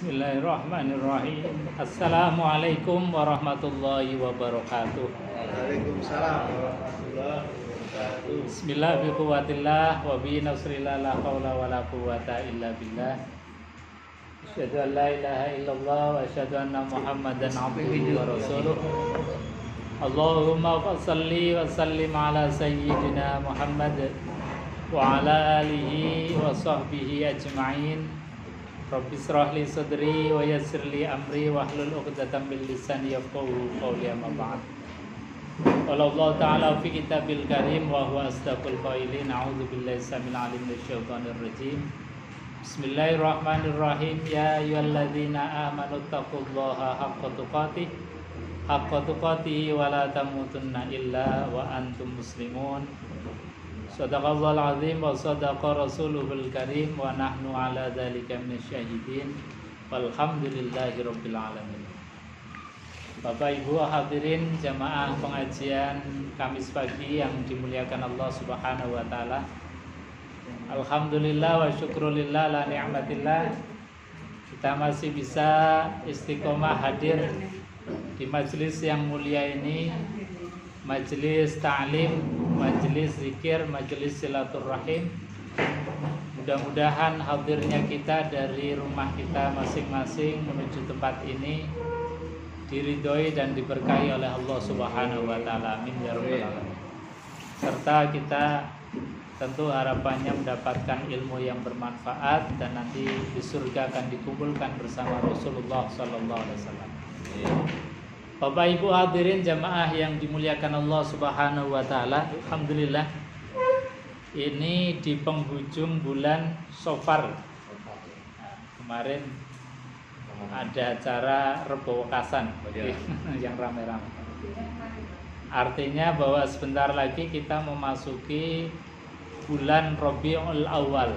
Bismillahirrahmanirrahim. Assalamualaikum warahmatullahi wabarakatuh. Waalaikumsalam warahmatullahi wabarakatuh. Bismillah bi quwwatillah wa bi nasrillah la haula wala quwwata illa billah. Asyhadu an la ilaha illallah wa asyhadu anna Muhammadan abduhu wa rasuluh. Allahumma shalli wa sallim ala sayyidina Muhammad wa ala alihi wa sahbihi ajma'in. Rabbi shrah li sadri wa yassir li amri wahlul 'uqdatam min lisani yafqahu qawli amma ba'd. Qala Allah ta'ala fi kitabil karim wa huwa asdaqul qailin. A'udzu billahi samil alim minasyaitonir rajim. Bismillahirrahmanirrahim. Ya ayyuhalladzina amanu taqullaha haqqa tuqatih wa la tamutunna illa wa antum muslimun. Sadaqallahul azim wa sadaqa rasuluhul karim wa nahnu ala dzalika minasyahidin walhamdulillahi rabbil alamin. Bapak Ibu hadirin jamaah pengajian Kamis pagi yang dimuliakan Allah Subhanahu wa taala. Alhamdulillah wa syukrulillah la ni'matillah. Kita masih bisa istiqomah hadir di majelis yang mulia ini, majelis ta'lim, majelis zikir, majelis silaturahim. Mudah-mudahan hadirnya kita dari rumah kita masing-masing menuju tempat ini diridhoi dan diberkahi oleh Allah Subhanahu wa taala. Amin ya rabbal alamin. Serta kita tentu harapannya mendapatkan ilmu yang bermanfaat dan nanti di surga akan dikumpulkan bersama Rasulullah sallallahu alaihi wasallam. Bapak Ibu hadirin jamaah yang dimuliakan Allah Subhanahu wa taala, alhamdulillah ini di penghujung bulan Safar. Kemarin ada acara Rebo Wekasan yang rame-rame. Artinya bahwa sebentar lagi kita memasuki bulan Rabiul Awal.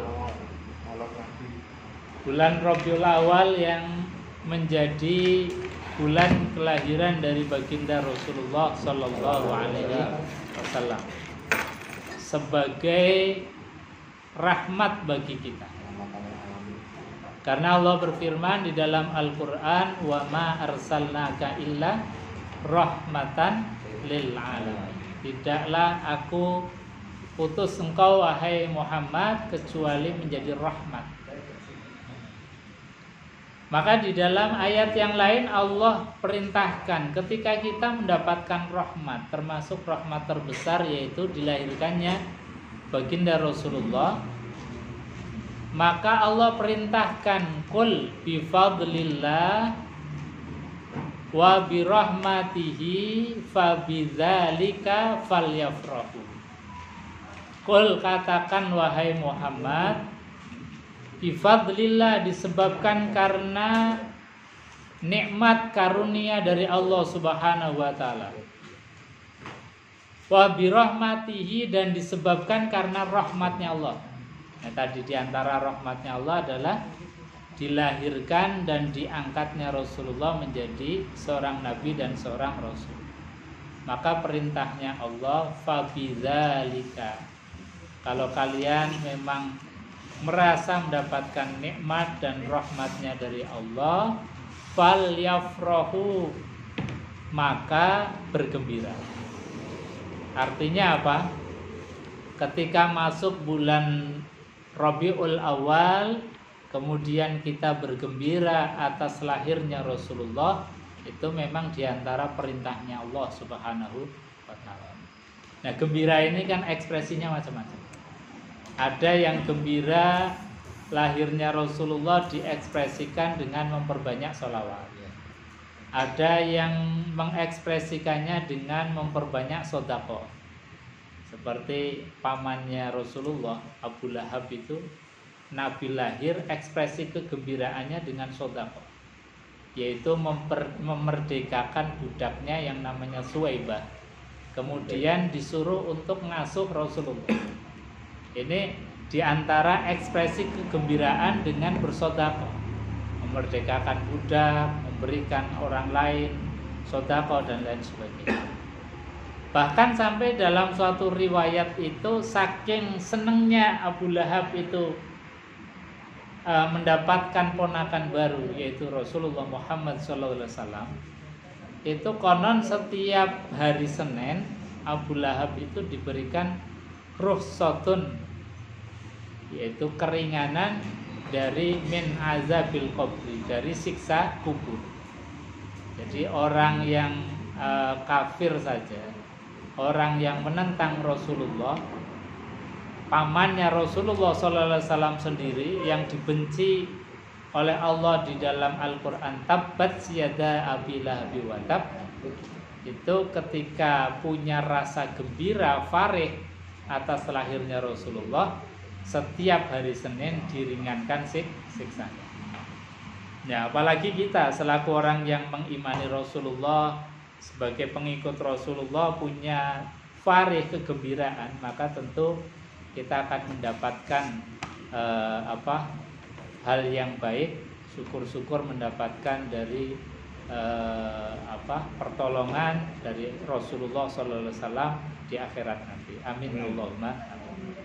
Bulan Rabiul Awal yang menjadi bulan kelahiran dari baginda Rasulullah Sallallahu Alaihi Wasallam sebagai rahmat bagi kita. Karena Allah berfirman di dalam Al-Quran, wa ma arsalnaka illa rahmatan lil alamin. Tidaklah aku utus engkau wahai Muhammad kecuali menjadi rahmat. Maka di dalam ayat yang lain Allah perintahkan ketika kita mendapatkan rahmat, termasuk rahmat terbesar yaitu dilahirkannya baginda Rasulullah, maka Allah perintahkan qul bi fadlillah wa bi rahmatihi fa bidzalika falyafrahu. Qul katakan wahai Muhammad, bifadlillah disebabkan karena nikmat karunia dari Allah Subhanahu wa taala. Wa birahmatihi dan disebabkan karena rahmatnya Allah. Nah, tadi diantara rahmatnya Allah adalah dilahirkan dan diangkatnya Rasulullah menjadi seorang nabi dan seorang rasul. Maka perintahnya Allah fabidzalika. Kalau kalian memang merasa mendapatkan nikmat dan rahmatnya dari Allah, fal yafrahu, maka bergembira. Artinya apa? Ketika masuk bulan Rabiul Awal, kemudian kita bergembira atas lahirnya Rasulullah, itu memang diantara perintahnya Allah Subhanahu wa taala. Nah, gembira ini kan ekspresinya macam-macam. Ada yang gembira lahirnya Rasulullah diekspresikan dengan memperbanyak sholawat. Ada yang mengekspresikannya dengan memperbanyak sedekah. Seperti pamannya Rasulullah, Abu Lahab itu, Nabi lahir ekspresi kegembiraannya dengan sedekah, yaitu memerdekakan budaknya yang namanya Suwaibah. Kemudian disuruh untuk ngasuh Rasulullah. Ini diantara ekspresi kegembiraan dengan bersedekah, memerdekakan budak, memberikan orang lain sedekah dan lain sebagainya. Bahkan sampai dalam suatu riwayat itu saking senengnya Abu Lahab itu mendapatkan ponakan baru yaitu Rasulullah Muhammad SAW, itu konon setiap hari Senin Abu Lahab itu diberikan rukhsatun, yaitu keringanan dari min azabil qabri, dari siksa kubur. Jadi orang yang kafir saja, orang yang menentang Rasulullah, pamannya Rasulullah SAW sendiri yang dibenci oleh Allah di dalam Al-Quran, tabbat siyada abi lahabi wa tab, itu ketika punya rasa gembira farih atas lahirnya Rasulullah, setiap hari Senin diringankan siksanya. Ya, apalagi kita selaku orang yang mengimani Rasulullah, sebagai pengikut Rasulullah punya farih kegembiraan, maka tentu kita akan mendapatkan hal yang baik, syukur-syukur mendapatkan dari pertolongan dari Rasulullah SAW di akhirat nanti. Amin Allahumma amin.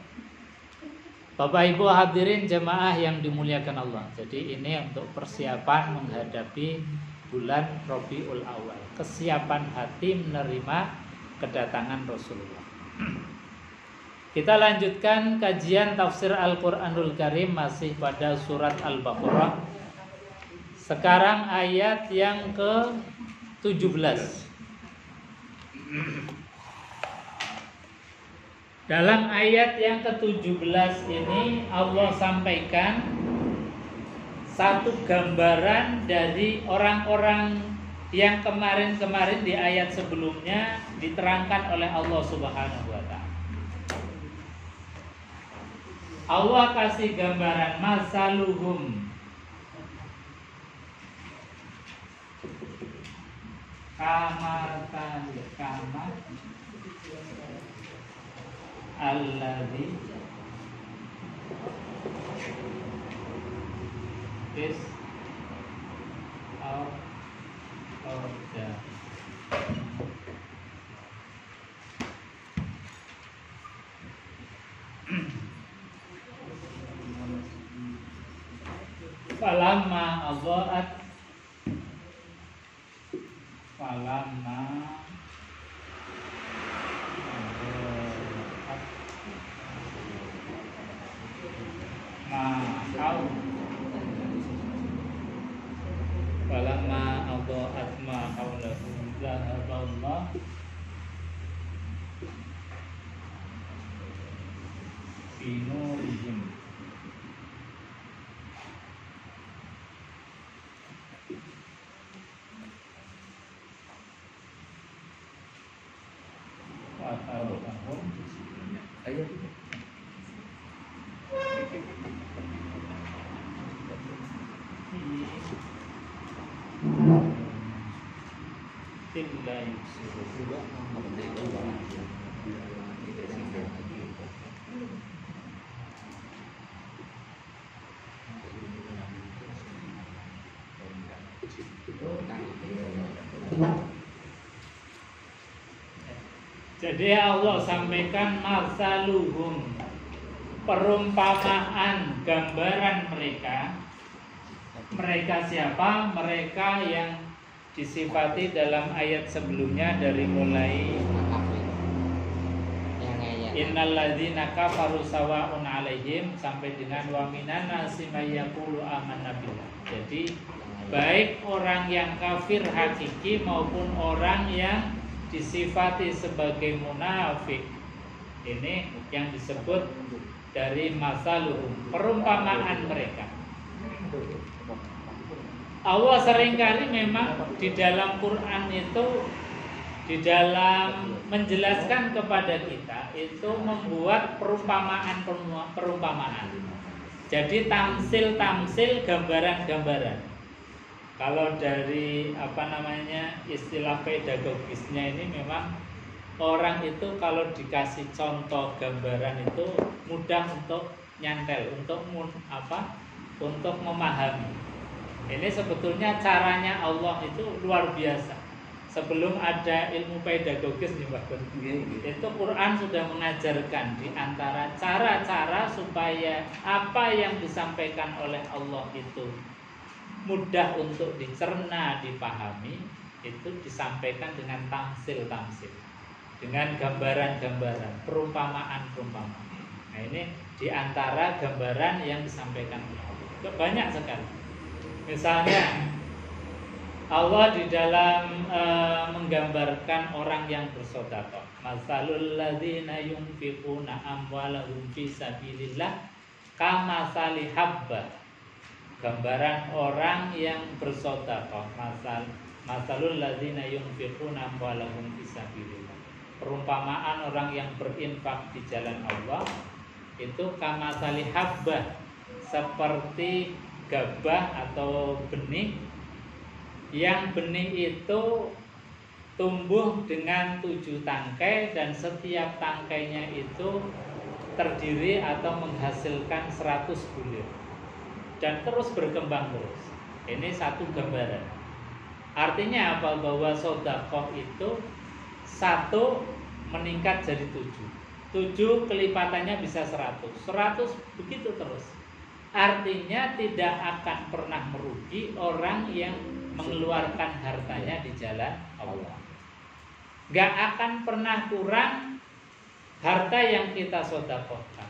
Bapak Ibu hadirin jemaah yang dimuliakan Allah. Jadi ini untuk persiapan menghadapi bulan Rabiul Awal, kesiapan hati menerima kedatangan Rasulullah. Kita lanjutkan kajian tafsir Al-Quranul Karim masih pada surat Al-Baqarah. Sekarang ayat yang ke-17. Dalam ayat yang ke-17 ini Allah sampaikan satu gambaran dari orang-orang yang kemarin-kemarin di ayat sebelumnya diterangkan oleh Allah Subhanahu wa taala. Allah kasih gambaran masaluhum kama alladzi is orda. Falamma adha'at ma haulahu zahaballah binurihim wa tarahum ayat Jadi Allah sampaikan masaluhum, perumpamaan, gambaran mereka. Mereka siapa? Mereka yang disifati dalam ayat sebelumnya dari mulai innalladzina kafaru sawa'un 'alaihim sampai dengan wa minan nasi may yaqulu amanna billah. Jadi baik orang yang kafir hakiki maupun orang yang disifati sebagai munafik, ini yang disebut dari masaluhum, perumpamaan mereka. Allah seringkali memang di dalam Quran itu, di dalam menjelaskan kepada kita itu membuat perumpamaan. Jadi tamsil, gambaran. Kalau dari istilah pedagogisnya ini memang orang itu kalau dikasih contoh gambaran itu mudah untuk nyantel, untuk memahami. Ini sebetulnya caranya Allah itu luar biasa. sebelum ada ilmu pedagogis nih Mbak Gun, itu Quran sudah mengajarkan di antara cara-cara supaya apa yang disampaikan oleh Allah itu mudah untuk dicerna, dipahami, itu disampaikan dengan tamsil-tamsil, dengan gambaran-gambaran, perumpamaan-perumpamaan. Nah ini di antara gambaran yang disampaikan oleh Allah banyak sekali. Misalnya Allah di dalam menggambarkan orang yang bersedekah. Masalul ladzina yunfiquna amwalahum fi sabilillah kamatsali habbah. Gambaran orang yang bersedekah. Masalul ladzina yunfiquna amwalahum fi sabilillah. Perumpamaan orang yang berinfak di jalan Allah itu kamatsali habbah, seperti gabah atau benih, yang benih itu tumbuh dengan 7 tangkai dan setiap tangkainya itu terdiri atau menghasilkan 100 bulir dan terus berkembang terus. Ini satu gambaran. Artinya apa? Bahwa sedekah itu 1 meningkat jadi 7 kelipatannya bisa 100 begitu terus. Artinya tidak akan pernah merugi orang yang mengeluarkan hartanya di jalan Allah. Gak akan pernah kurang harta yang kita sedekahkan.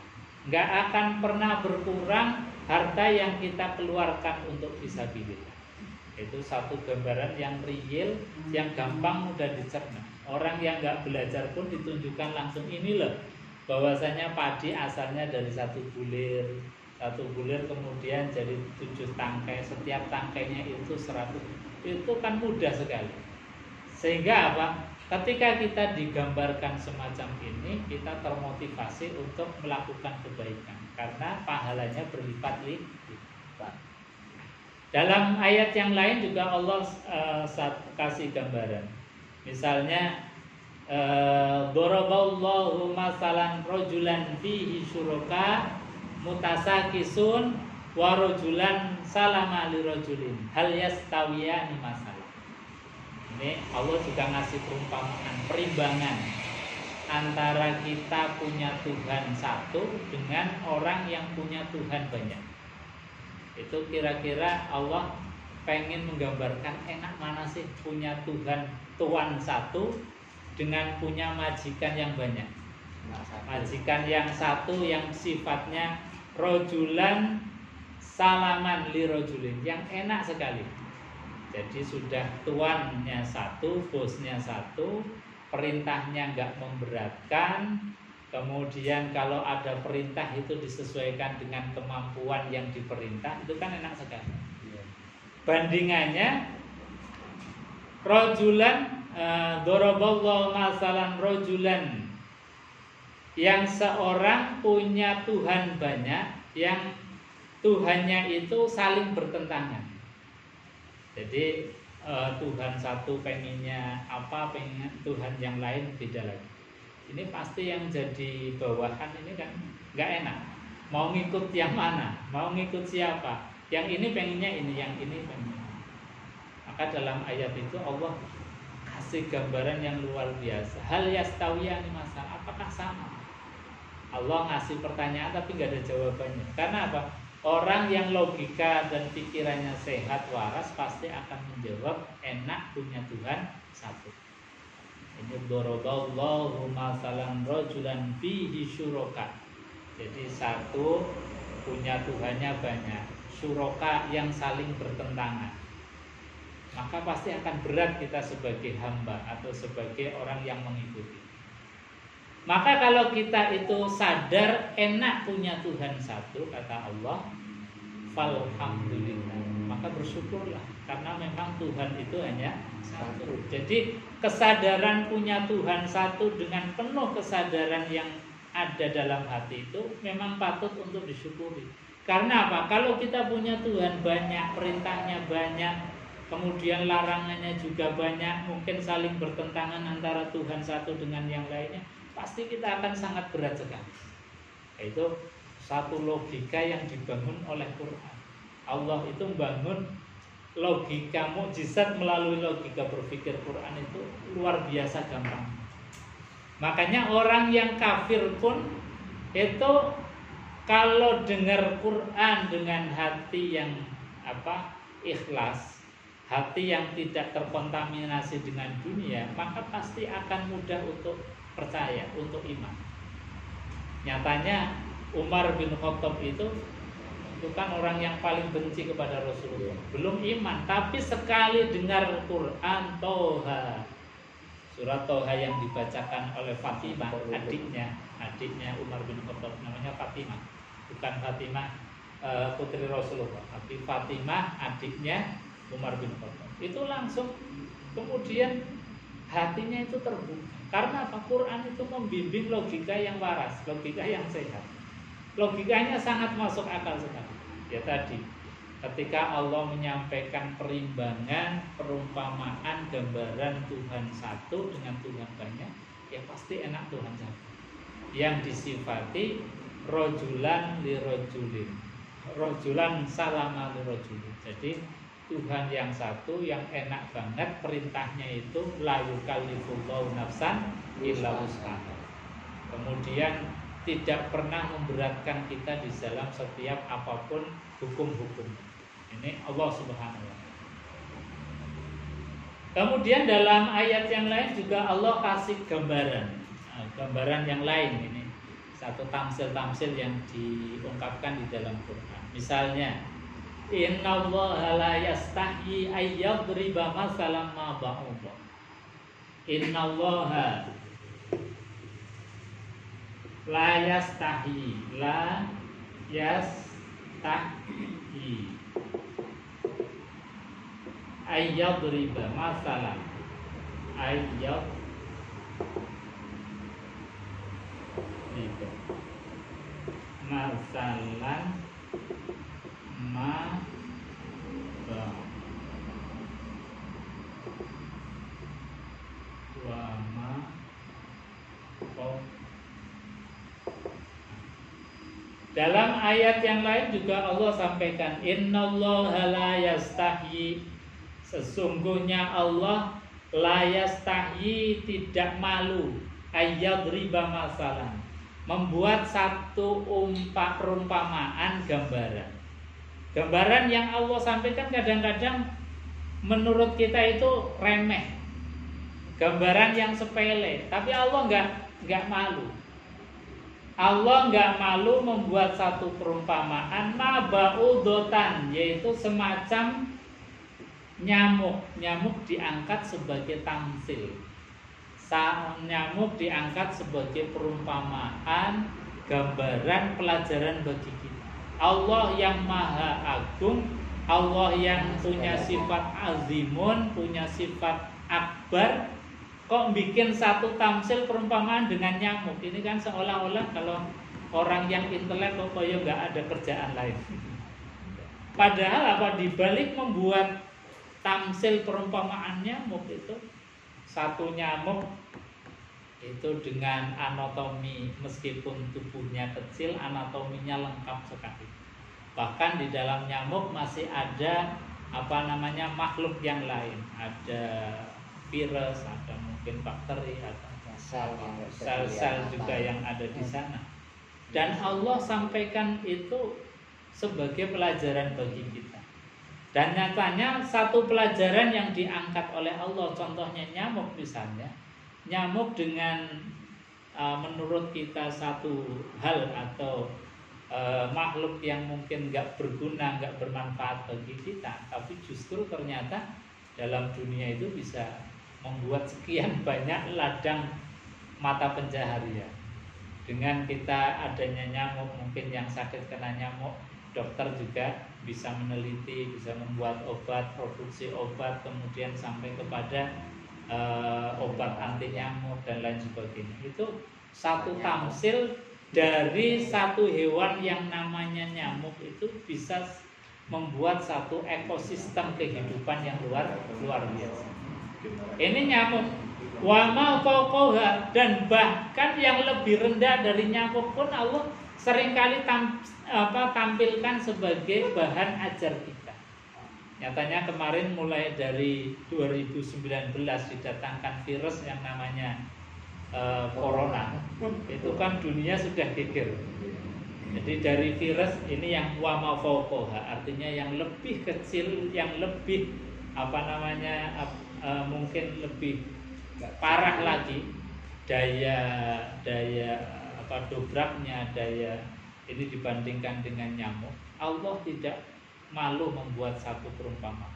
Gak akan pernah berkurang harta yang kita keluarkan untuk fisabilillah. Itu satu gambaran yang real, yang gampang mudah dicerna. Orang yang gak belajar pun ditunjukkan langsung, ini loh bahwasanya padi asalnya dari 1 bulir kemudian jadi 7 tangkai, setiap tangkainya itu 100. Itu kan mudah sekali. Sehingga apa? Ketika kita digambarkan semacam ini, kita termotivasi untuk melakukan kebaikan karena pahalanya berlipat-lipat. Dalam ayat yang lain juga Allah kasih gambaran. Misalnya daraballahu masalan rajulan fihi syuraka mutasakisun wa rajulan salama li rajulin hal yastawiyani masalah. Ini Allah juga ngasih perumpamaan, perimbangan antara kita punya Tuhan satu dengan orang yang punya Tuhan banyak. Itu kira-kira Allah pengen menggambarkan enak mana sih punya Tuhan satu dengan punya majikan yang banyak. Majikan yang satu yang sifatnya rojulan salaman li rojulin, yang enak sekali. Jadi sudah tuannya satu, bosnya satu, perintahnya nggak memberatkan. Kemudian kalau ada perintah itu disesuaikan dengan kemampuan yang diperintah, itu kan enak sekali. Bandingannya rojulan daraballahu masalan rojulan, yang seorang punya Tuhan banyak, yang Tuhannya itu saling bertentangan. Jadi Tuhan satu pengennya apa, pengen Tuhan yang lain beda lagi. Ini pasti yang jadi bawahan ini kan nggak enak. Mau ngikut yang mana? Mau ngikut siapa? Yang ini pengennya ini, yang ini pengennya. Maka dalam ayat itu Allah kasih gambaran yang luar biasa. Hal yastawiyani masalah, apakah sama? Allah ngasih pertanyaan tapi nggak ada jawabannya. Karena apa? Orang yang logika dan pikirannya sehat waras pasti akan menjawab enak punya Tuhan satu. Ini daraballahu masalan rajulan fihi syuraka. Jadi satu punya Tuhannya banyak, syuraka yang saling bertentangan. Maka pasti akan berat kita sebagai hamba atau sebagai orang yang mengikuti. Maka kalau kita itu sadar enak punya Tuhan satu, kata Allah, falhamdulillah, maka bersyukurlah karena memang Tuhan itu hanya satu. Jadi kesadaran punya Tuhan satu dengan penuh kesadaran yang ada dalam hati itu memang patut untuk disyukuri. Karena apa? Kalau kita punya Tuhan banyak, perintahnya banyak, kemudian larangannya juga banyak, mungkin saling bertentangan antara Tuhan satu dengan yang lainnya, pasti kita akan sangat berat sekali. Itu satu logika yang dibangun oleh Quran. Allah itu membangun logika mukjizat melalui logika berpikir Quran itu luar biasa gampang. Makanya orang yang kafir pun itu kalau dengar Quran dengan hati yang ikhlas, hati yang tidak terkontaminasi dengan dunia, maka pasti akan mudah untuk percaya, untuk iman. Nyatanya Umar bin Khattab itu kan orang yang paling benci kepada Rasulullah, belum iman, tapi sekali dengar Quran Toha, surat Toha yang dibacakan oleh Fatimah, adiknya Umar bin Khattab, namanya Fatimah, bukan Fatimah putri Rasulullah, tapi Fatimah adiknya Umar bin Khattab. Itu langsung kemudian hatinya itu terbuka. Karena apa? Quran itu membimbing logika yang waras, logika yang sehat. Logikanya sangat masuk akal sekali. Ya tadi, ketika Allah menyampaikan perimbangan, perumpamaan, gambaran Tuhan satu dengan Tuhan banyak, ya pasti enak Tuhan satu. Yang disifati rojulan li rojulin, rojulan salama li rojulin. Jadi Tuhan yang satu yang enak banget, perintahnya itu la yukallifullahu nafsan illa wus'aha. Kemudian tidak pernah memberatkan kita di dalam setiap apapun hukum-hukum. Ini Allah Subhanahu wa ta'ala. Kemudian dalam ayat yang lain juga Allah kasih gambaran yang lain ini. Satu tamsil-tamsil yang diungkapkan di dalam Quran. Misalnya, innallaha la yastahyi ay yadriba masalan ma ba'udha. Innallaha la yastahyi ay yadriba masalan masalan ma wa ma dalam ayat yang lain juga Allah sampaikan innallaha la yastahyi, sesungguhnya Allah la yastahyi, tidak malu, ayyadriba masalan, membuat satu perumpamaan, gambaran yang Allah sampaikan kadang-kadang menurut kita itu remeh, gambaran yang sepele, tapi Allah nggak malu. Allah nggak malu membuat satu perumpamaan mabaudotan, yaitu semacam nyamuk. Nyamuk diangkat sebagai tamsil. Nyamuk diangkat sebagai perumpamaan, gambaran, pelajaran bagi kita. Allah yang maha agung, Allah yang punya sifat azimun, punya sifat akbar, kok bikin satu tamsil perumpamaan dengan nyamuk. Ini kan seolah-olah kalau orang yang intelek kok kayak nggak ada kerjaan lain. Padahal apa, dibalik membuat tamsil perumpamaan nyamuk itu, satu nyamuk itu dengan anatomi, meskipun tubuhnya kecil, anatominya lengkap sekali. Bahkan di dalam nyamuk masih ada makhluk yang lain, ada virus, ada mungkin bakteri, atau sel-sel juga yang ada di sana. Dan Allah sampaikan itu sebagai pelajaran bagi kita. Dan nyatanya satu pelajaran yang diangkat oleh Allah, contohnya nyamuk misalnya. Nyamuk dengan menurut kita satu hal atau makhluk yang mungkin nggak berguna, nggak bermanfaat bagi kita, tapi justru ternyata dalam dunia itu bisa membuat sekian banyak ladang mata pencaharian. Dengan kita adanya nyamuk, mungkin yang sakit kena nyamuk, dokter juga bisa meneliti, bisa membuat obat, produksi obat, kemudian sampai kepada obat anti nyamuk dan lain sebagainya. Itu satu tamsil dari satu hewan yang namanya nyamuk, itu bisa membuat satu ekosistem kehidupan yang luar biasa. Ini nyamuk, wama fauqaha, dan bahkan yang lebih rendah dari nyamuk pun Allah seringkali tampilkan sebagai bahan ajar kita. Nyatanya kemarin mulai dari 2019 didatangkan virus yang namanya corona. Itu kan dunia sudah geger. Jadi dari virus ini yang wama fauqaha, artinya yang lebih kecil, yang lebih mungkin lebih parah lagi daya dobraknya daya ini dibandingkan dengan nyamuk. Allah tidak malu membuat satu perumpamaan.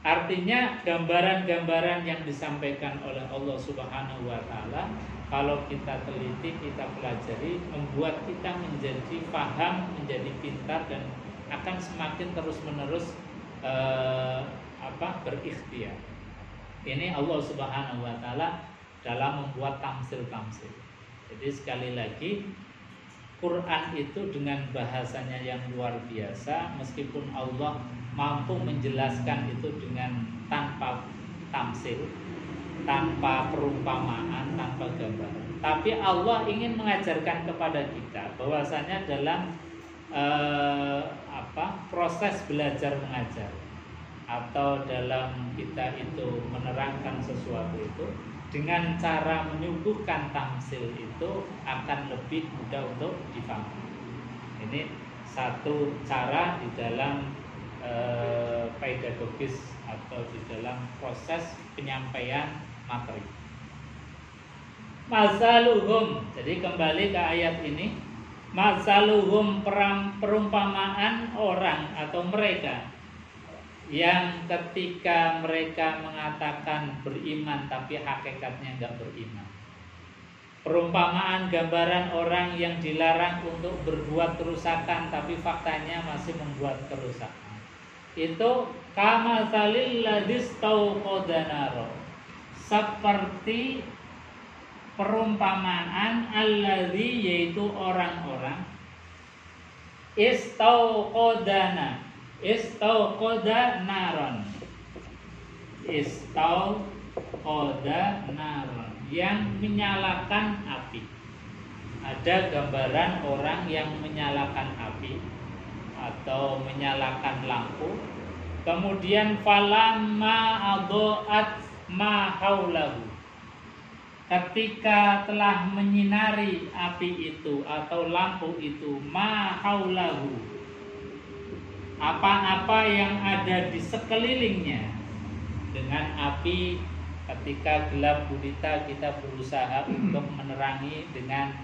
Artinya gambaran-gambaran yang disampaikan oleh Allah Subhanahu wa taala kalau kita teliti, kita pelajari, membuat kita menjadi paham, menjadi pintar dan akan semakin terus-menerus berikhtiar. Ini Allah Subhanahu wa taala dalam membuat tamsil-tamsil. Jadi sekali lagi Quran itu dengan bahasanya yang luar biasa, meskipun Allah mampu menjelaskan itu dengan tanpa tamsil, tanpa perumpamaan, tanpa gambaran. Tapi Allah ingin mengajarkan kepada kita bahwasanya dalam proses belajar mengajar atau dalam kita itu menerangkan sesuatu itu dengan cara menyuguhkan tamsil itu akan lebih mudah untuk difahami. Ini satu cara di dalam pedagogis atau di dalam proses penyampaian materi. Masaluhum, jadi kembali ke ayat ini. Masaluhum, perumpamaan orang atau mereka yang ketika mereka mengatakan beriman tapi hakikatnya enggak beriman. Perumpamaan gambaran orang yang dilarang untuk berbuat kerusakan tapi faktanya masih membuat kerusakan. Itu kama salil ladis tauqada naro. Seperti perumpamaan alladzi, yaitu orang-orang istauqada naron, yang menyalakan api. Ada gambaran orang yang menyalakan api atau menyalakan lampu, kemudian falamma adha'at ma haulahu, ketika telah menyinari api itu atau lampu itu, ma haulahu, apa-apa yang ada di sekelilingnya. Dengan api ketika gelap gulita kita berusaha untuk menerangi dengan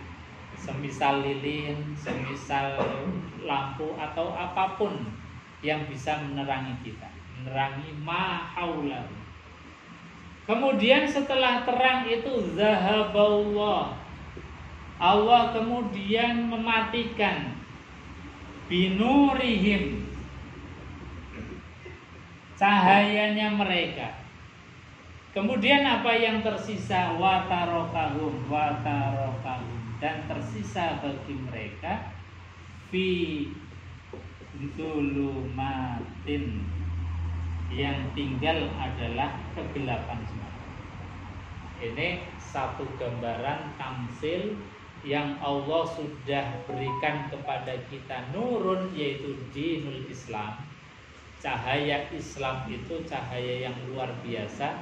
semisal lilin, semisal lampu atau apapun yang bisa menerangi kita, menerangi ma haulahu. Kemudian setelah terang itu zahaballah, Allah kemudian mematikan binurihim, cahayanya mereka. Kemudian apa yang tersisa? Watarokahum, dan tersisa bagi mereka fi dzulumatin, yang tinggal adalah kegelapan semata. Ini satu gambaran tamsil yang Allah sudah berikan kepada kita nurun, yaitu dinul Islam. Cahaya Islam itu cahaya yang luar biasa.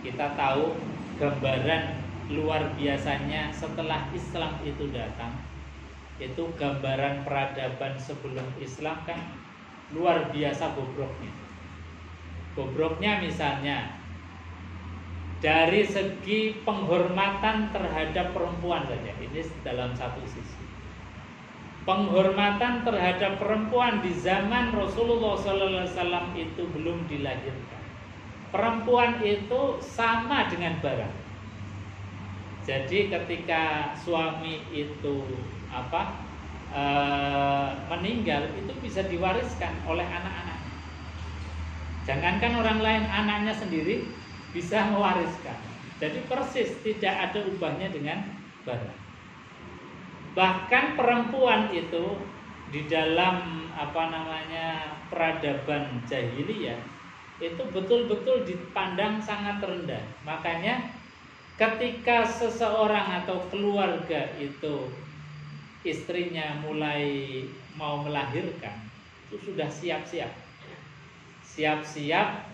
Kita tahu gambaran luar biasanya setelah Islam itu datang. Itu gambaran peradaban sebelum Islam kan luar biasa bobroknya. Bobroknya misalnya dari segi penghormatan terhadap perempuan saja. Ini dalam satu sisi. Penghormatan terhadap perempuan di zaman Rasulullah SAW itu belum dilahirkan. Perempuan itu sama dengan barang. Jadi ketika suami itu meninggal, itu bisa diwariskan oleh anak-anak. Jangankan orang lain, anaknya sendiri bisa mewariskan. Jadi persis tidak ada ubahnya dengan barang. Bahkan perempuan itu di dalam peradaban jahiliyah itu betul-betul dipandang sangat rendah. Makanya ketika seseorang atau keluarga itu istrinya mulai mau melahirkan, itu sudah siap-siap siap-siap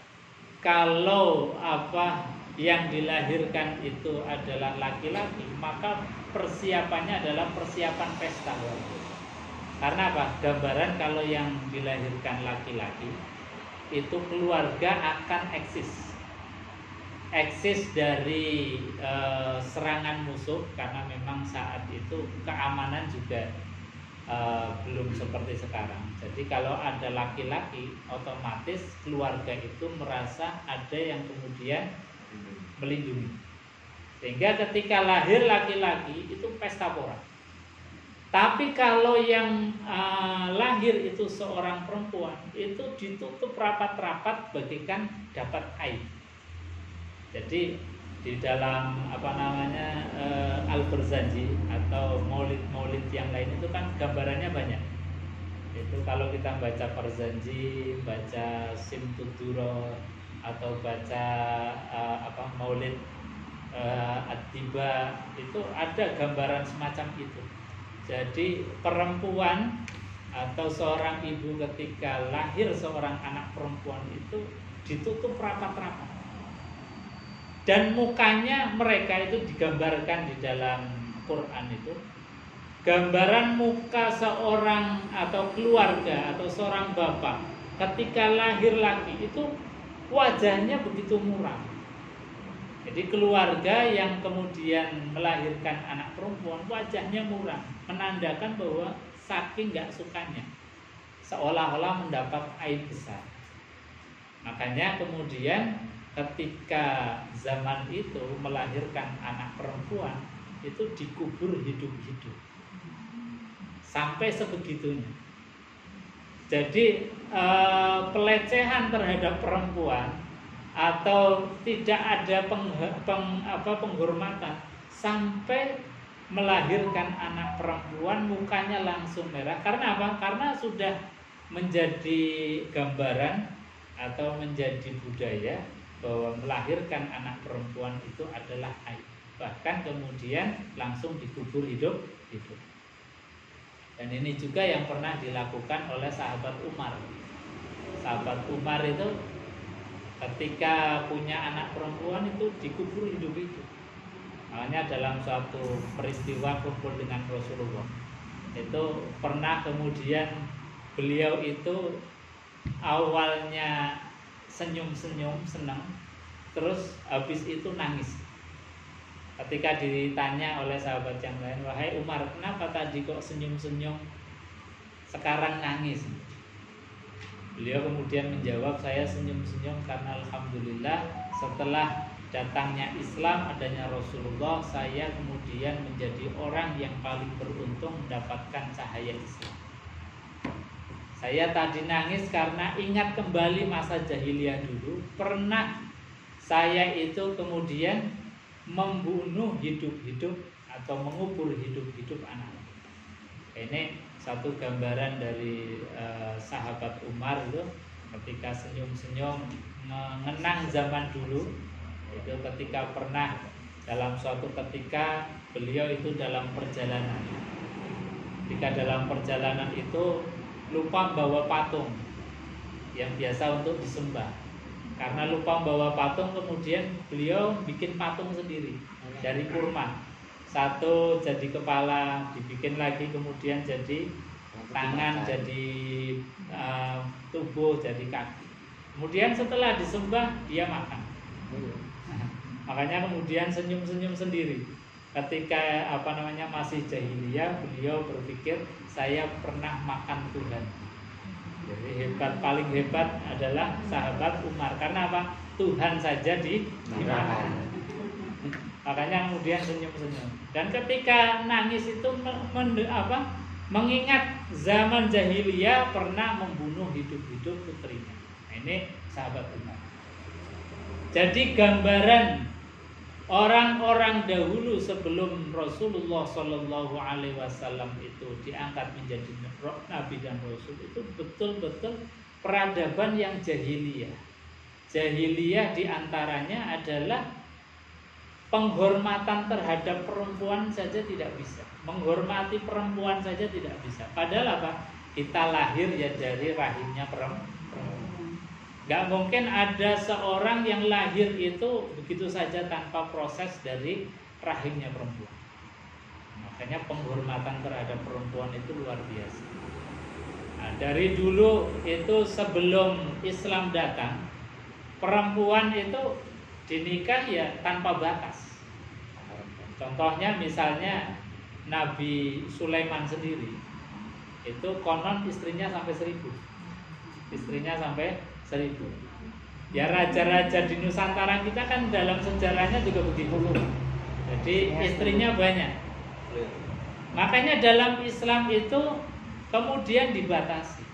kalau apa yang dilahirkan itu adalah laki-laki, maka persiapannya adalah persiapan pesta. Karena apa? Gambaran kalau yang dilahirkan laki-laki itu keluarga akan eksis dari serangan musuh, karena memang saat itu keamanan juga belum seperti sekarang. Jadi kalau ada laki-laki, otomatis keluarga itu merasa ada yang kemudian melindungi. Sehingga ketika lahir laki-laki itu pesta pora. Tapi kalau yang lahir itu seorang perempuan, itu ditutup rapat-rapat bagaikan dapat air. Jadi di dalam Al-Barzanji atau maulid yang lain itu kan gambarannya banyak. Itu kalau kita baca Barzanji, baca Simtuduro, atau baca maulid At-Tiba, itu ada gambaran semacam itu. Jadi perempuan atau seorang ibu ketika lahir seorang anak perempuan itu ditutup rapat-rapat. Dan mukanya mereka itu digambarkan di dalam Quran itu. Gambaran muka seorang atau keluarga atau seorang bapak ketika lahir laki itu wajahnya begitu muram. Jadi keluarga yang kemudian melahirkan anak perempuan wajahnya muram, menandakan bahwa saking gak sukanya, seolah-olah mendapat aib besar. Makanya kemudian ketika zaman itu melahirkan anak perempuan itu dikubur hidup-hidup sampai sebegitunya. Jadi pelecehan terhadap perempuan atau tidak ada penghormatan sampai melahirkan anak perempuan mukanya langsung merah. Karena apa? Karena sudah menjadi gambaran atau menjadi budaya bahwa melahirkan anak perempuan itu adalah aib. Bahkan kemudian langsung dikubur hidup-hidup. Dan ini juga yang pernah dilakukan oleh sahabat Umar. Sahabat Umar itu ketika punya anak perempuan itu dikubur hidup-hidup. Makanya dalam suatu peristiwa kumpul dengan Rasulullah, itu pernah kemudian beliau itu awalnya senyum-senyum, senang, terus habis itu nangis. Ketika ditanya oleh sahabat yang lain, wahai Umar, kenapa tadi kok senyum-senyum, sekarang nangis? Beliau kemudian menjawab, saya senyum-senyum karena alhamdulillah setelah datangnya Islam, adanya Rasulullah, saya kemudian menjadi orang yang paling beruntung mendapatkan cahaya Islam. Saya tadi nangis karena ingat kembali masa jahiliyah dulu, pernah saya itu kemudian membunuh hidup-hidup atau mengubur hidup-hidup anak. Ini satu gambaran dari sahabat Umar itu ketika senyum-senyum mengenang zaman dulu. Itu ketika pernah dalam suatu ketika beliau itu dalam perjalanan. Ketika dalam perjalanan itu lupa bawa patung yang biasa untuk disembah. Karena lupa bawa patung, kemudian beliau bikin patung sendiri dari kurma. Satu jadi kepala, dibikin lagi kemudian jadi tangan, jadi tubuh, jadi kaki. Kemudian setelah disembah dia makan. Makanya kemudian senyum-senyum sendiri. Ketika masih jahiliyah, beliau berpikir saya pernah makan Tuhan. Jadi paling hebat adalah sahabat Umar. Karena apa? Tuhan saja dimakan. Makanya kemudian senyum-senyum. Dan ketika nangis itu mengingat zaman jahiliyah pernah membunuh hidup-hidup putrinya. Nah, ini sahabat Umar. Jadi gambaran orang-orang dahulu sebelum Rasulullah Shallallahu Alaihi Wasallam itu diangkat menjadi nabi dan rasul itu betul-betul peradaban yang jahiliyah. Jahiliyah diantaranya adalah penghormatan terhadap perempuan saja tidak bisa, menghormati perempuan saja tidak bisa. Padahal apa? Kita lahir ya dari rahimnya perempuan. Nggak mungkin ada seorang yang lahir itu begitu saja tanpa proses dari rahimnya perempuan. Makanya penghormatan terhadap perempuan itu luar biasa. Nah, dari dulu itu sebelum Islam datang, perempuan itu dinikah ya tanpa batas. Contohnya misalnya Nabi Sulaiman sendiri itu konon istrinya sampai 1000. Istrinya sampai 1000. Ya raja-raja di Nusantara kita kan dalam sejarahnya juga begitu. Jadi istrinya banyak. Makanya dalam Islam itu kemudian dibatasi.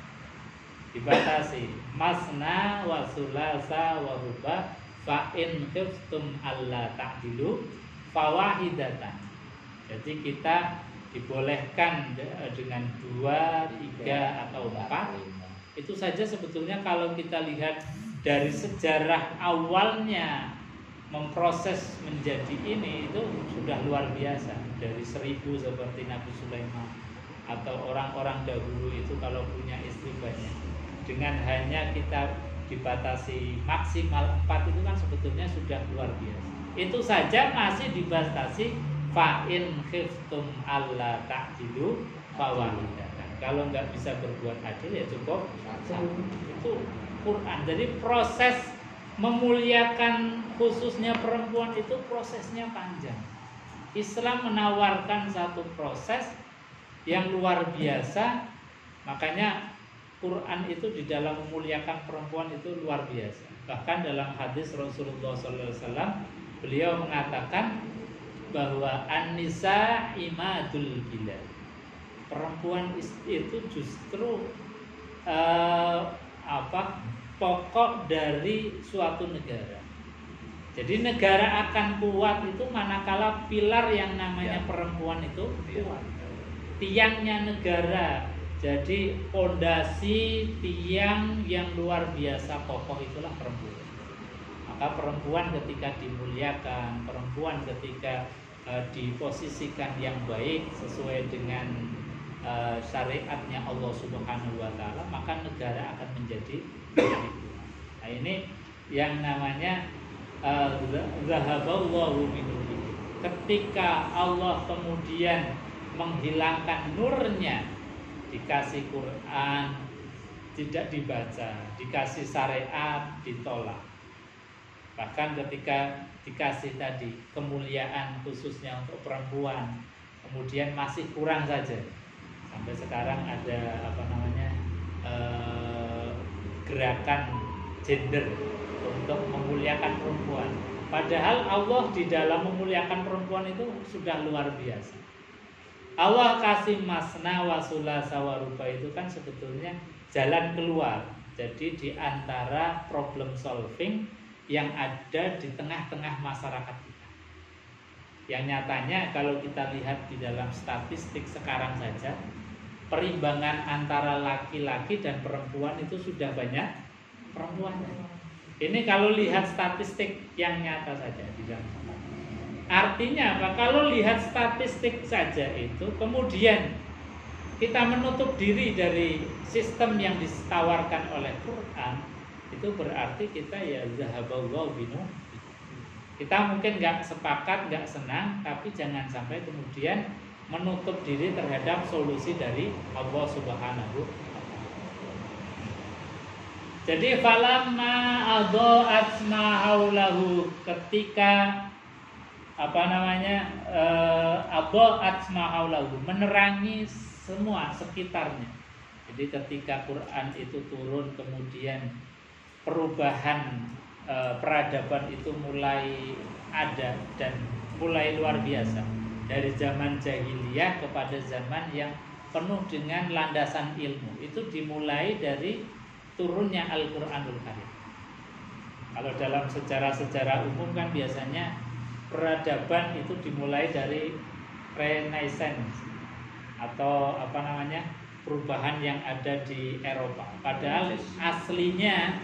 Masna wa sulasa wa ruba fa in khiftum alla ta'dilu fawahidatan. Jadi kita dibolehkan dengan 2, 3 atau 4. Itu saja sebetulnya kalau kita lihat dari sejarah awalnya memproses menjadi ini itu sudah luar biasa. Dari 1000 seperti Nabi Sulaiman atau orang-orang dahulu itu kalau punya istri banyak, dengan hanya kita dibatasi maksimal 4 itu kan sebetulnya sudah luar biasa. Itu saja masih dibatasi fa in khiftum alla ta'dilu fawahidatan. Kalau nggak bisa berbuat adil ya cukup satu. Itu Quran. Jadi proses memuliakan khususnya perempuan itu prosesnya panjang. Islam menawarkan satu proses yang luar biasa. Makanya Quran itu di dalam memuliakan perempuan itu luar biasa. Bahkan dalam hadis Rasulullah SAW beliau mengatakan bahwa an-nisa imadul bilad. Perempuan itu justru pokok dari suatu negara. Jadi negara akan kuat itu manakala pilar yang namanya perempuan itu kuat. Tiangnya negara. Jadi pondasi tiang yang luar biasa kokoh itulah perempuan. Maka perempuan ketika dimuliakan, perempuan ketika diposisikan yang baik sesuai dengan syariatnya Allah Subhanahu wa taala, maka negara akan menjadi kuat. Nah, ini yang namanya zahaballahu binurihi. Ketika Allah kemudian menghilangkan nurnya, dikasih Quran tidak dibaca, dikasih syariat ditolak. Bahkan ketika dikasih tadi kemuliaan khususnya untuk perempuan, kemudian masih kurang saja. Sampai sekarang ada gerakan gender untuk memuliakan perempuan. Padahal Allah di dalam memuliakan perempuan itu sudah luar biasa. Allah kasih masna wa sulasa wa ruba itu kan sebetulnya jalan keluar. Jadi di antara problem solving yang ada di tengah-tengah masyarakat kita. Yang nyatanya kalau kita lihat di dalam statistik sekarang saja, perimbangan antara laki-laki dan perempuan itu sudah banyak perempuannya. Ini kalau lihat statistik yang nyata saja di dalam. Artinya apa? Kalau lihat statistik saja itu, kemudian kita menutup diri dari sistem yang ditawarkan oleh Quran, itu berarti kita ya zahaballahu binu. Kita mungkin nggak sepakat, nggak senang, tapi jangan sampai kemudian menutup diri terhadap solusi dari Allah Subhanahu. Jadi falamma adha'at ma haulahu, ketika adha'at ma haulahu, menerangi semua sekitarnya. Jadi ketika Quran itu turun, kemudian perubahan peradaban itu mulai ada dan mulai luar biasa. Dari zaman jahiliyah kepada zaman yang penuh dengan landasan ilmu. Itu dimulai dari turunnya Al-Quranul Karim. Kalau dalam sejarah-sejarah umum kan biasanya peradaban itu dimulai dari Renaissance atau perubahan yang ada di Eropa. Padahal aslinya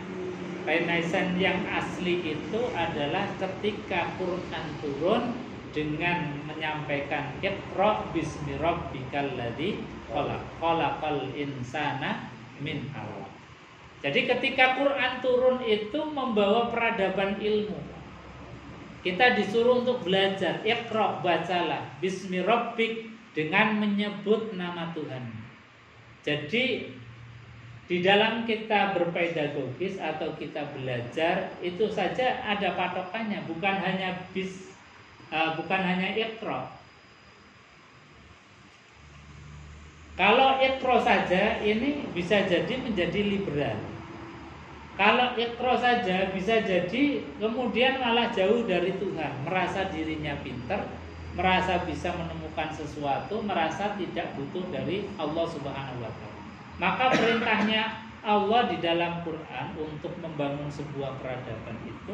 Renaissance yang asli itu adalah ketika Quran turun dengan menyampaikan Iqra bismi rabbikal ladzi khalaq, khalaqal insana min 'alaq. Jadi ketika Quran turun itu membawa peradaban ilmu. Kita disuruh untuk belajar. Iqra, bacalah. Bismi rabbik, dengan menyebut nama Tuhan. Jadi di dalam kita berpedagogis atau kita belajar itu saja ada patokannya, bukan hanya Iqra. Kalau Iqra saja ini bisa jadi menjadi liberal. Kalau Iqra saja bisa jadi kemudian malah jauh dari Tuhan, merasa dirinya pintar, merasa bisa menemukan sesuatu, merasa tidak butuh dari Allah Subhanahu wa taala. Maka perintahnya Allah di dalam Quran untuk membangun sebuah peradaban itu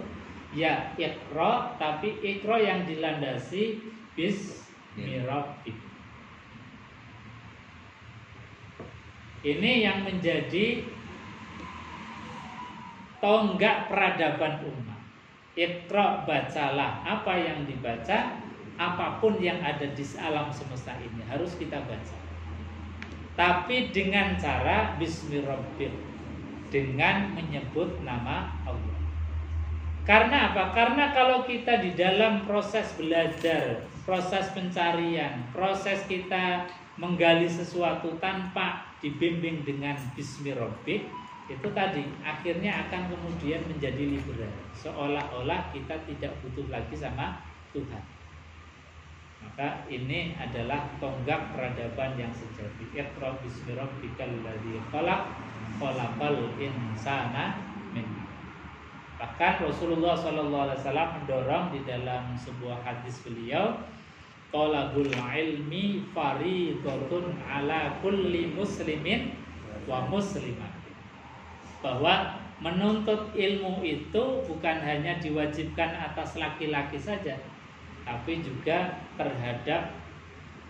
ya Iqra, tapi Iqra yang dilandasi Bismi Rabbik. Ini yang menjadi tonggak peradaban umat. Iqra, bacalah. Apa yang dibaca, apapun yang ada di alam semesta ini harus kita baca. Tapi dengan cara Bismi Rabbik, dengan menyebut nama Allah. Karena apa? Karena kalau kita di dalam proses belajar, proses pencarian, proses kita menggali sesuatu tanpa dibimbing dengan Bismi Rabbik, itu tadi akhirnya akan kemudian menjadi liberal, seolah-olah kita tidak butuh lagi sama Tuhan. Maka ini adalah tonggak peradaban yang sejati. Iqra bismi rabbikal ladzi khalaq, khalaqal insana min. Bahkan Rasulullah SAW mendorong di dalam sebuah hadis beliau, talabul ilmi fardhatun ala kulli muslimin wa muslimat, bahwa menuntut ilmu itu bukan hanya diwajibkan atas laki-laki saja, tapi juga terhadap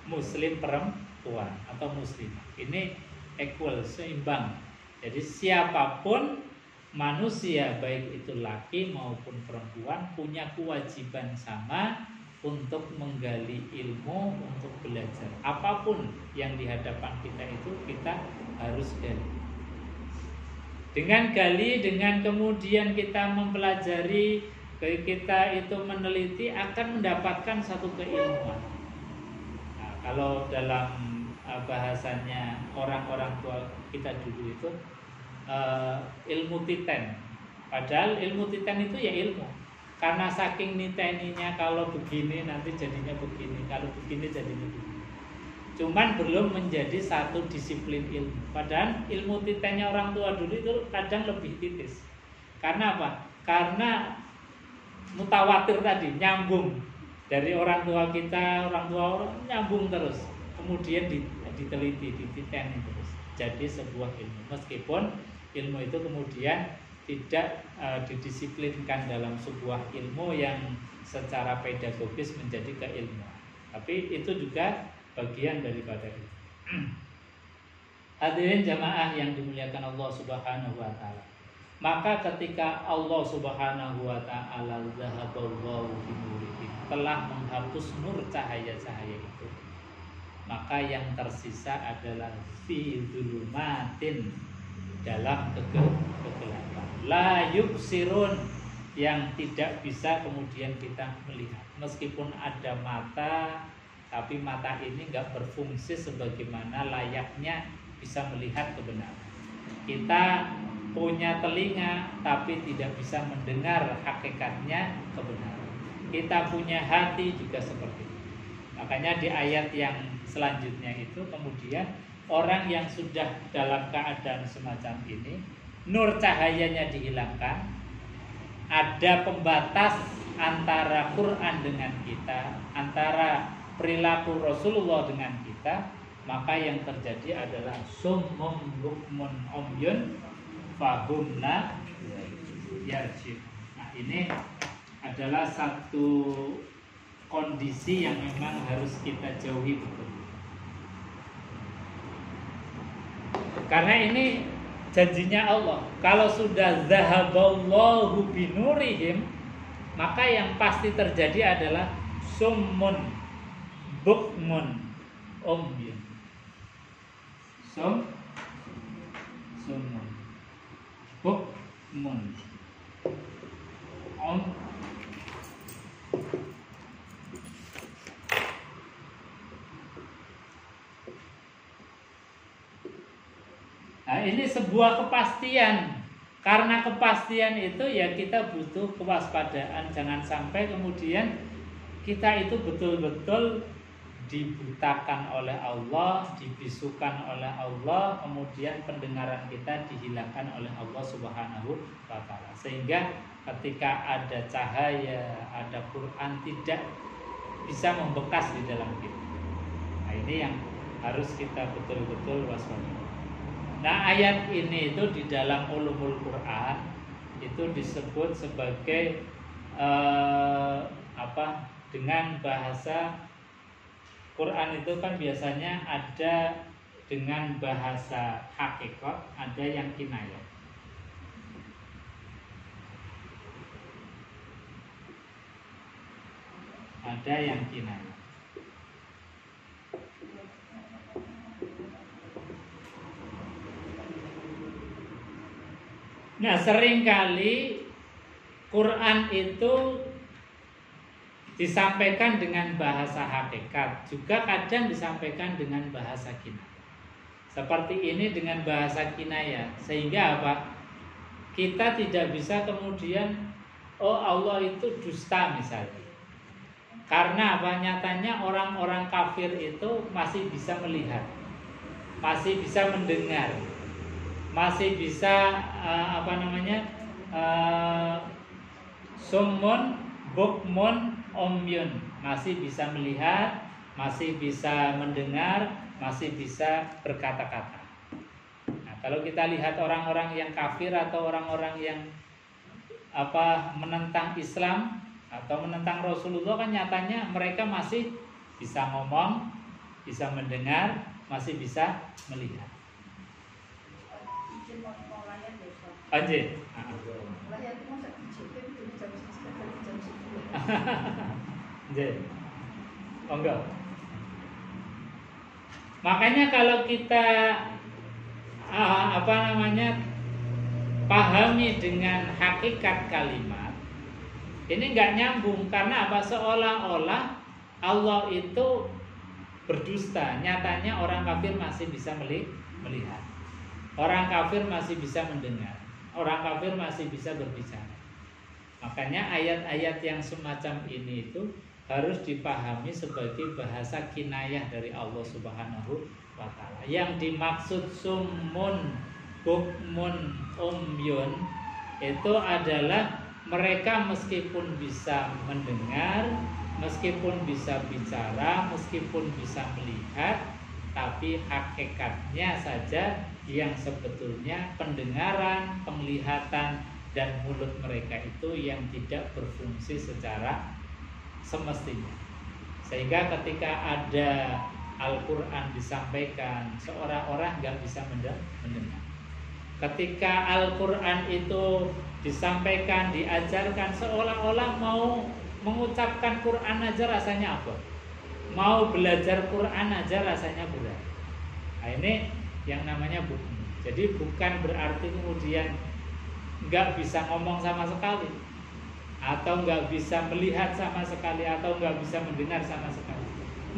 muslim perempuan atau muslimah. Ini equal, seimbang. Jadi siapapun manusia, baik itu laki maupun perempuan, punya kewajiban sama untuk menggali ilmu, untuk belajar. Apapun yang di hadapan kita itu kita harus gali. Dengan gali, dengan kemudian kita mempelajari, kita itu meneliti, akan mendapatkan satu keilmuan. Nah, kalau dalam bahasanya orang-orang tua kita dulu itu ilmu titen. Padahal ilmu titen itu ya ilmu. Karena saking niteninya, kalau begini nanti jadinya begini, kalau begini jadinya begini. Cuman belum menjadi satu disiplin ilmu. Padahal ilmu titennya orang tua dulu itu kadang lebih titis. Karena apa? Karena mutawatir tadi, nyambung dari orang tua kita, orang tua orang nyambung terus. Kemudian diteliti, dititeni terus. Jadi sebuah ilmu. Meskipun ilmu itu kemudian tidak didisiplinkan dalam sebuah ilmu yang secara pedagogis menjadi keilmuan. Tapi itu juga bagian daripada itu. Hadirin jamaah yang dimuliakan Allah Subhanahu wa taala. Maka ketika Allah Subhanahu wa taala zahaballahu binurihim, telah menghapus nur cahaya-cahaya itu, maka yang tersisa adalah fi dzulumatin, dalam kegelapan. La yubsirun, yang tidak bisa kemudian kita melihat. Meskipun ada mata, tapi mata ini nggak berfungsi sebagaimana layaknya bisa melihat kebenaran. Kita punya telinga, tapi tidak bisa mendengar hakikatnya kebenaran. Kita punya hati juga seperti itu. Makanya di ayat yang selanjutnya itu kemudian orang yang sudah dalam keadaan semacam ini, nur cahayanya dihilangkan, ada pembatas antara Quran dengan kita, antara perilaku Rasulullah dengan kita, maka yang terjadi adalah summum bukmun umyun fahum la yarji'. Nah, ini adalah satu kondisi yang memang harus kita jauhi betul. Karena ini janjinya Allah. Kalau sudah zahaballahu binurihim, maka yang pasti terjadi adalah summun bukmun umyun. Summun. bukmun. Nah, ini sebuah kepastian. Karena kepastian itu ya kita butuh kewaspadaan. Jangan sampai kemudian kita itu betul-betul dibutakan oleh Allah, dibisukan oleh Allah, kemudian pendengaran kita dihilangkan oleh Allah Subhanahu wa taala. Sehingga ketika ada cahaya, ada Quran tidak bisa membekas di dalam kita. Nah, ini yang harus kita betul-betul waspada. Nah, ayat ini itu di dalam ulumul Quran itu disebut sebagai dengan bahasa Quran itu kan biasanya ada dengan bahasa hakikat, ada yang kinayah. Ada yang kinayah. Nah, seringkali Quran itu disampaikan dengan bahasa hakikat, juga kadang disampaikan dengan bahasa kinayah. Seperti ini dengan bahasa kinayah, sehingga apa? Kita tidak bisa kemudian Allah itu dusta misalnya. Karena apa? Nyatanya orang-orang kafir itu masih bisa melihat, masih bisa mendengar, masih bisa summun, bukmun, umyun, masih bisa melihat, masih bisa mendengar, masih bisa berkata-kata. Nah, kalau kita lihat orang-orang yang kafir atau orang-orang yang menentang Islam atau menentang Rasulullah, kan nyatanya mereka masih bisa ngomong, bisa mendengar, masih bisa melihat. Anjir. Enggak. Makanya kalau kita pahami dengan hakikat kalimat, ini enggak nyambung. Karena apa? Seolah-olah Allah itu berdusta. Nyatanya orang kafir masih bisa melihat. Orang kafir masih bisa mendengar. Orang kafir masih bisa berbicara. Makanya ayat-ayat yang semacam ini itu harus dipahami sebagai bahasa kinayah dari Allah Subhanahu wa taala. Yang dimaksud summun, bukmun, umyun itu adalah mereka meskipun bisa mendengar, meskipun bisa bicara, meskipun bisa melihat, tapi hakikatnya saja yang sebetulnya pendengaran, penglihatan, dan mulut mereka itu yang tidak berfungsi secara semestinya. Sehingga ketika ada Al-Quran disampaikan, seorang-orang nggak bisa mendengar. Ketika Al-Quran itu disampaikan, diajarkan, seolah-olah mau mengucapkan Quran aja rasanya apa? Mau belajar Quran aja rasanya berat. Nah, ini yang namanya bukti. Jadi bukan berarti kemudian nggak bisa ngomong sama sekali, atau nggak bisa melihat sama sekali, atau nggak bisa mendengar sama sekali.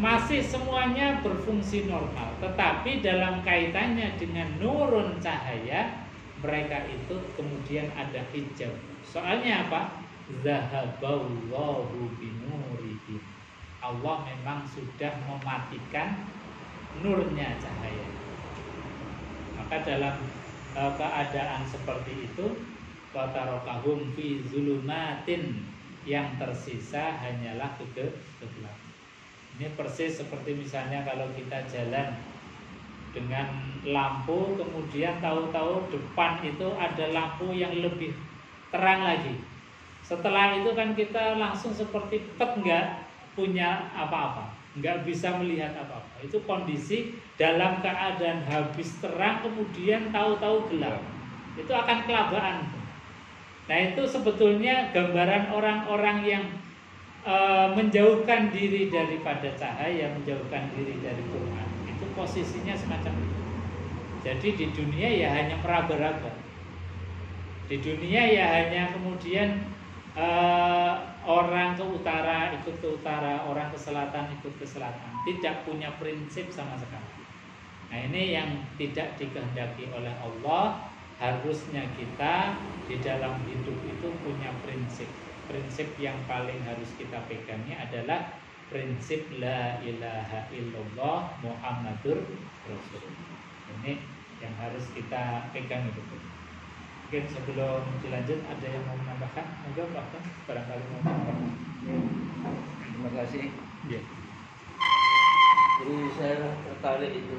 Masih semuanya berfungsi normal. Tetapi dalam kaitannya dengan nurun cahaya, mereka itu kemudian ada hijab. Soalnya apa? Zahaballahu binurihim. Allah memang sudah mematikan nurnya cahaya. Maka dalam keadaan seperti itu, watarokahum fi zulumatin, yang tersisa hanyalah kegelapan. Ini persis seperti misalnya kalau kita jalan dengan lampu, kemudian tahu-tahu depan itu ada lampu yang lebih terang lagi. Setelah itu kan kita langsung seperti nggak punya apa-apa, nggak bisa melihat apa-apa. Itu kondisi dalam keadaan habis terang kemudian tahu-tahu gelap. Itu akan kelabaan. Nah, itu sebetulnya gambaran orang-orang yang menjauhkan diri daripada cahaya, menjauhkan diri dari Quran. Itu posisinya semacam itu. Jadi di dunia ya hanya meraba-raba. Di dunia ya hanya kemudian orang ke utara ikut ke utara, orang ke selatan ikut ke selatan, tidak punya prinsip sama sekali. Nah ini yang tidak dikehendaki oleh Allah. Harusnya kita di dalam hidup itu punya prinsip. Prinsip yang paling harus kita pegangnya adalah prinsip la ilaha illallah Muhammadur Rasul. Ini yang harus kita pegang itu. Mungkin sebelum dilanjut ada yang mau menambahkan? Monggo Pak, barangkali mau menambahkan. Terima kasih. Ya. Jadi saya tertarik itu